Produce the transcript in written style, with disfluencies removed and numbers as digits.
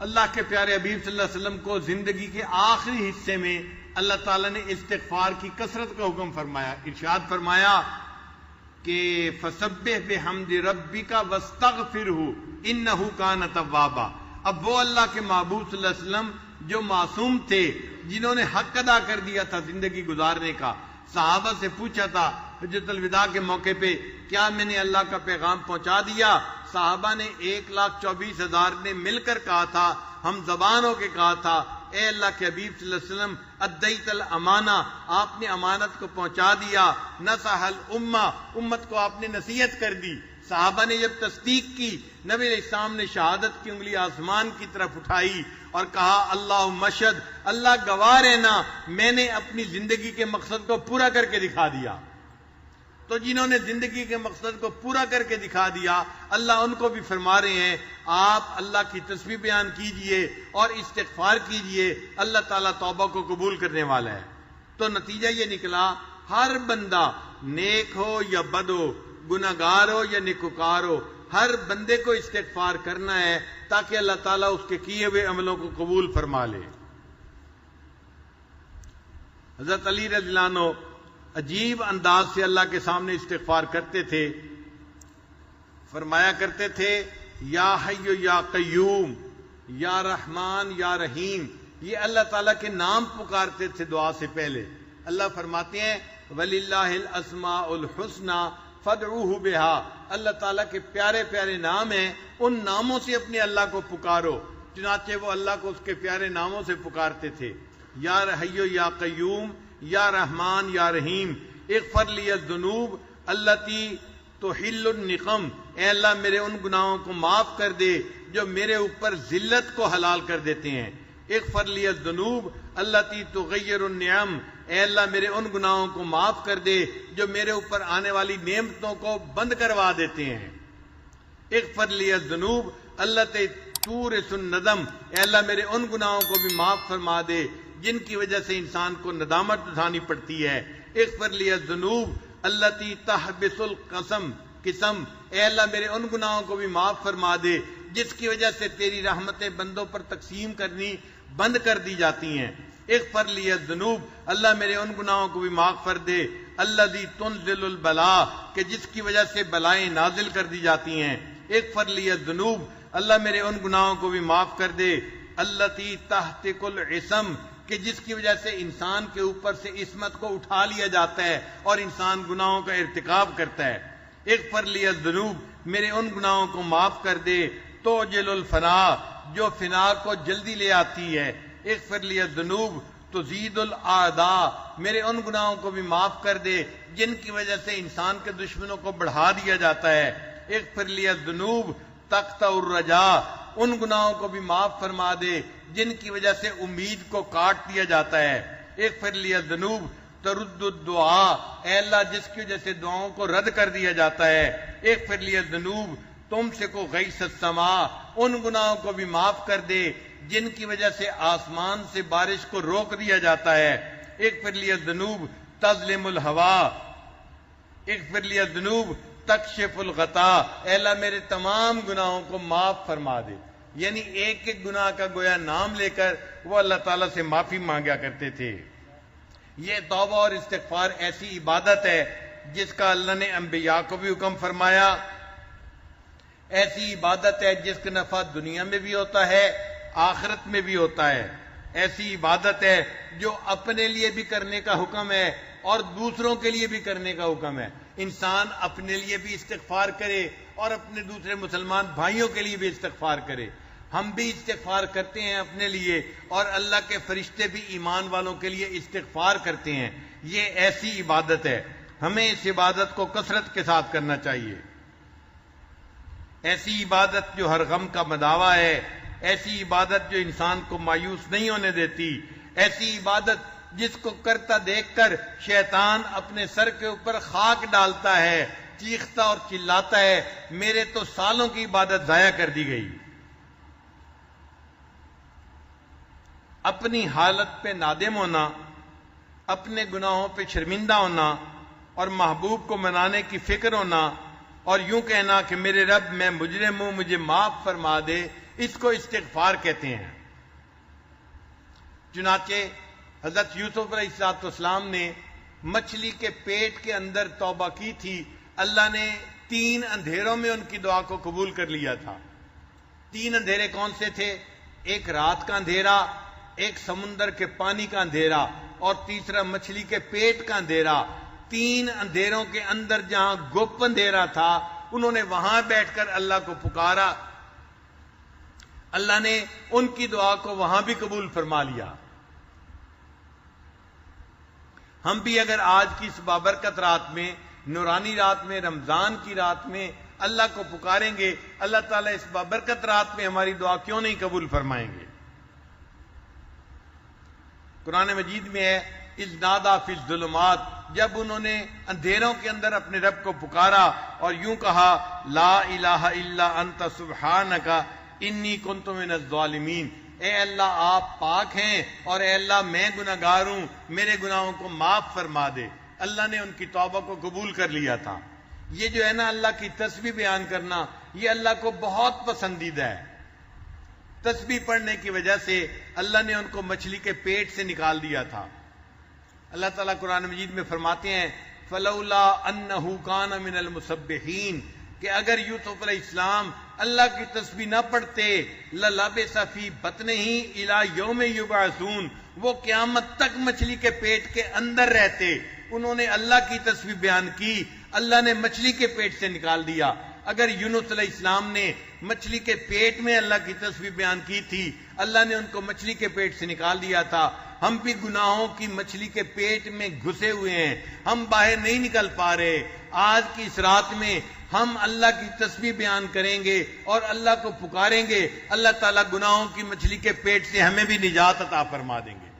اللہ کے پیارے حبیب صلی اللہ علیہ وسلم کو زندگی کے آخری حصے میں اللہ تعالیٰ نے استغفار کی کثرت کا حکم فرمایا. ارشاد فرمایا کہ فسبح بحمد ربک واستغفرہ انہ کان توابا. اب وہ اللہ کے محبوب صلی اللہ علیہ وسلم جو معصوم تھے، جنہوں نے حق ادا کر دیا تھا زندگی گزارنے کا، صحابہ سے پوچھا تھا حجۃ الوداع کے موقع پہ، کیا میں نے اللہ کا پیغام پہنچا دیا؟ صحابہ نے 1,24,000 نے مل کر کہا تھا، ہم زبان ہو کے کہا تھا، اے اللہ کے حبیب صلی اللہ علیہ وسلم ادیت الامانہ، آپ نے امانت کو پہنچا دیا. نصح الامہ، امت کو آپ نے نصیحت کر دی. صحابہ نے جب تصدیق کی، نبی علیہ السلام نے شہادت کی انگلی آسمان کی طرف اٹھائی اور کہا اللہ مشہد، اللہ گواہ رہنا، میں نے اپنی زندگی کے مقصد کو پورا کر کے دکھا دیا. تو جنہوں نے زندگی کے مقصد کو پورا کر کے دکھا دیا، اللہ ان کو بھی فرما رہے ہیں آپ اللہ کی تسبیح بیان کیجئے اور استغفار کیجئے، اللہ تعالیٰ توبہ کو قبول کرنے والا ہے. تو نتیجہ یہ نکلا، ہر بندہ نیک ہو یا بد ہو، گناہگار ہو یا نیکوکار ہو، ہر بندے کو استغفار کرنا ہے تاکہ اللہ تعالیٰ اس کے کیے ہوئے عملوں کو قبول فرما لے. حضرت علی رضی اللہ عنہ عجیب انداز سے اللہ کے سامنے استغفار کرتے تھے. فرمایا کرتے تھے یا حی یا قیوم، یا رحمان یا رحیم. یہ اللہ تعالیٰ کے نام پکارتے تھے دعا سے پہلے. اللہ فرماتے ہیں وَلِلَّهِ الْأَسْمَاءُ الْحُسْنَى فَادْعُوهُ بِهَا. اللہ تعالیٰ کے پیارے پیارے نام ہیں، ان ناموں سے اپنے اللہ کو پکارو. چنانچہ وہ اللہ کو اس کے پیارے ناموں سے پکارتے تھے، یا حی یا قیوم، یا رحمان یا رحیم. اغفر لی الذنوب التی تحل النقم. اے اللہ میرے ان گناہوں کو معاف کر دے جو میرے اوپر ذلت کو حلال کر دیتے ہیں. اغفر لی الذنوب التی تغیر النعم. اے اللہ میرے ان گناہوں کو معاف کر دے جو میرے اوپر آنے والی نعمتوں کو بند کروا دیتے ہیں. اغفر لی الذنوب التی تورث الندم. اے اللہ میرے ان گناہوں کو بھی معاف فرما دے جن کی وجہ سے انسان کو ندامت اٹھانی پڑتی ہے. اغفر لی الذنوب التی تحبس القسم. اے اللہ میرے ان گناہوں کو بھی معاف فرما دے جس کی وجہ سے تیری رحمتیں بندوں پر تقسیم کرنی بند کر دی جاتی ہیں. اغفر لی الذنوب، اللہ میرے ان گناہوں کو بھی معاف کر دے الذی تنزل البلاء، کہ جس کی وجہ سے بلائیں نازل کر دی جاتی ہیں. اغفر لی الذنوب، اللہ میرے ان گناہوں کو بھی معاف کر دے التی تحتک العصم، کہ جس کی وجہ سے انسان کے اوپر سے عصمت کو اٹھا لیا جاتا ہے اور انسان گناہوں کا ارتکاب کرتا ہے. اغفر لی الذنوب، میرے ان گناہوں کو معاف کر دے توجل الفنا، جو فنا کو جلدی لے آتی ہے. اغفر لی الذنوب تزید الاعداء، میرے ان گناہوں کو بھی معاف کر دے جن کی وجہ سے انسان کے دشمنوں کو بڑھا دیا جاتا ہے. اغفر لی الذنوب تقطع الرجاء، ان گناہوں کو بھی معاف فرما دے جن کی وجہ سے امید کو کاٹ دیا جاتا ہے. اغفر لی الذنوب ترد الدعاء، اے اللہ جس کی وجہ سے دعاؤں کو رد کر دیا جاتا ہے. اغفر لی الذنوب تم سے کو غیث السماء، ان گناہوں کو بھی معاف کر دے جن کی وجہ سے آسمان سے بارش کو روک دیا جاتا ہے. اغفر لی الذنوب تظلم الہوا، اغفر لی الذنوب تکشف الغطا، اے اللہ میرے تمام گناہوں کو معاف فرما دے. یعنی ایک ایک گناہ کا گویا نام لے کر وہ اللہ تعالیٰ سے معافی مانگا کرتے تھے. یہ توبہ اور استغفار ایسی عبادت ہے جس کا اللہ نے انبیاء کو بھی حکم فرمایا. ایسی عبادت ہے جس کا نفع دنیا میں بھی ہوتا ہے، آخرت میں بھی ہوتا ہے. ایسی عبادت ہے جو اپنے لیے بھی کرنے کا حکم ہے اور دوسروں کے لیے بھی کرنے کا حکم ہے. انسان اپنے لیے بھی استغفار کرے اور اپنے دوسرے مسلمان بھائیوں کے لیے بھی استغفار کرے. ہم بھی استغفار کرتے ہیں اپنے لیے اور اللہ کے فرشتے بھی ایمان والوں کے لیے استغفار کرتے ہیں. یہ ایسی عبادت ہے، ہمیں اس عبادت کو کثرت کے ساتھ کرنا چاہیے. ایسی عبادت جو ہر غم کا مداوا ہے، ایسی عبادت جو انسان کو مایوس نہیں ہونے دیتی، ایسی عبادت جس کو کرتا دیکھ کر شیطان اپنے سر کے اوپر خاک ڈالتا ہے، چیختا اور چلاتا ہے میرے تو سالوں کی عبادت ضائع کر دی گئی. اپنی حالت پہ نادم ہونا، اپنے گناہوں پہ شرمندہ ہونا اور محبوب کو منانے کی فکر ہونا اور یوں کہنا کہ میرے رب میں مجرم ہوں مجھے معاف فرما دے، اس کو استغفار کہتے ہیں۔ چنانچہ حضرت یوسف علیہ السلام نے مچھلی کے پیٹ کے اندر توبہ کی تھی، اللہ نے 3 اندھیروں میں ان کی دعا کو قبول کر لیا تھا۔ 3 اندھیرے کون سے تھے؟ ایک رات کا اندھیرا، ایک سمندر کے پانی کا اندھیرا، اور تیسرا مچھلی کے پیٹ کا اندھیرا۔ 3 اندھیروں کے اندر جہاں گپ اندھیرا تھا، انہوں نے وہاں بیٹھ کر اللہ کو پکارا، اللہ نے ان کی دعا کو وہاں بھی قبول فرما لیا۔ ہم بھی اگر آج کی اس بابرکت رات میں، نورانی رات میں، رمضان کی رات میں اللہ کو پکاریں گے، اللہ تعالیٰ اس بابرکت رات میں ہماری دعا کیوں نہیں قبول فرمائیں گے؟ قرآن مجید میں ہے اذ نادا فی الظلمات، جب انہوں نے اندھیروں کے اندر اپنے رب کو پکارا اور یوں کہا لا الہ الا انت سبحانک انی کنت من الظالمین، اے اللہ آپ پاک ہیں اور اے اللہ میں گناہ گار ہوں، میرے گناہوں کو معاف فرما دے۔ اللہ نے ان کی توبہ کو قبول کر لیا تھا۔ یہ جو ہے نا اللہ کی تسبیح بیان کرنا، یہ اللہ کو بہت پسندیدہ ہے۔ تسبیح پڑھنے کی وجہ سے اللہ نے ان کو مچھلی کے پیٹ سے نکال دیا تھا۔ اللہ تعالیٰ قرآن مجید میں فرماتے ہیں فلولا انہ کان من المسبحین، کہ اگر یوسف علیہ السلام اللہ کی تسبیح نہ پڑھتے للبث فی بطنہ الی یوم یبعثون، وہ قیامت تک مچھلی کے پیٹ کے اندر رہتے۔ انہوں نے اللہ کی تسبیح بیان کی، اللہ نے مچھلی کے پیٹ سے نکال دیا۔ اگر یونس علیہ السلام نے مچھلی کے پیٹ میں اللہ کی تسبیح بیان کی تھی، اللہ نے ان کو مچھلی کے پیٹ سے نکال دیا تھا۔ ہم بھی گناہوں کی مچھلی کے پیٹ میں گھسے ہوئے ہیں، ہم باہر نہیں نکل پا رہے۔ آج کی اس رات میں ہم اللہ کی تسبیح بیان کریں گے اور اللہ کو پکاریں گے، اللہ تعالیٰ گناہوں کی مچھلی کے پیٹ سے ہمیں بھی نجات عطا فرما دیں گے۔